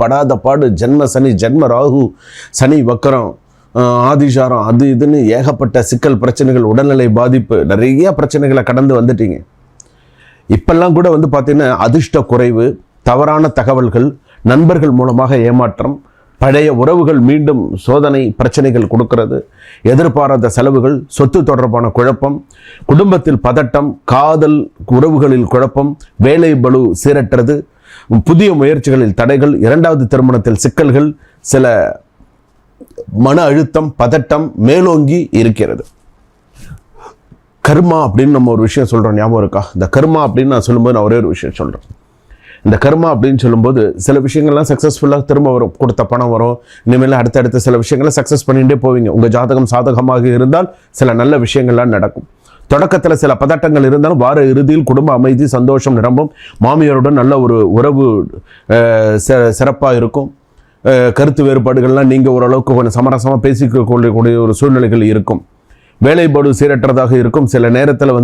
படாத பாடு, ஜென்ம சனி, ஜென்ம ராகு, சனி வக்கரம், ஆதிசாரம், அது இதுன்னு ஏகப்பட்ட சிக்கல் பிரச்சனைகள், உடல்நிலை பாதிப்பு, நிறைய பிரச்சனைகளை கடந்து வந்துட்டீங்க. இப்பெல்லாம் கூட பார்த்தீங்கன்னா அதிர்ஷ்ட குறைவு, தவறான தகவல்கள், நண்பர்கள் மூலமாக ஏமாற்றம், பழைய உறவுகள் மீண்டும் சோதனை பிரச்சனைகள் கொடுக்கிறது, எதிர்பாராத செலவுகள், சொத்து தொடர்பான குழப்பம், குடும்பத்தில் பதட்டம், காதல் உறவுகளில் குழப்பம், வேலை பளு சீரற்றது, புதிய முயற்சிகளில் தடைகள், இரண்டாவது திருமணத்தில் சிக்கல்கள், சில மன அழுத்தம், பதட்டம் மேலோங்கி இருக்கிறது. கர்மா அப்படின்னு நம்ம ஒரு விஷயம் சொல்கிறோம், ஞாபகம் இருக்கா? இந்த கர்மா அப்படின்னு நான் சொல்லும்போது நான் ஒரே ஒரு விஷயம் சொல்கிறேன். இந்த கர்மா அப்படின்னு சொல்லும்போது சில விஷயங்கள்லாம் சக்ஸஸ்ஃபுல்லாக திரும்ப வரும், கொடுத்த பணம் வரும், இனிமேல் அடுத்தடுத்த சில விஷயங்களை சக்ஸஸ் பண்ணிகிட்டே போவீங்க. உங்கள் ஜாதகம் சாதகமாக இருந்தால் சில நல்ல விஷயங்கள்லாம் நடக்கும். தொடக்கத்தில் சில பதட்டங்கள் இருந்தாலும் வார இறுதியில் குடும்ப அமைதி, சந்தோஷம் நிரம்பும். மாமியாருடன் நல்ல ஒரு உறவு சிறப்பாக இருக்கும். கருத்து வேறுபாடுகள்லாம் நீங்கள் ஓரளவுக்கு கொஞ்சம் சமரசமாக பேசிக்கொள்ளக்கூடிய ஒரு சூழ்நிலைகள் இருக்கும். வேலைப்பாடு சீரற்றதாக இருக்கும். சில நேரத்தில்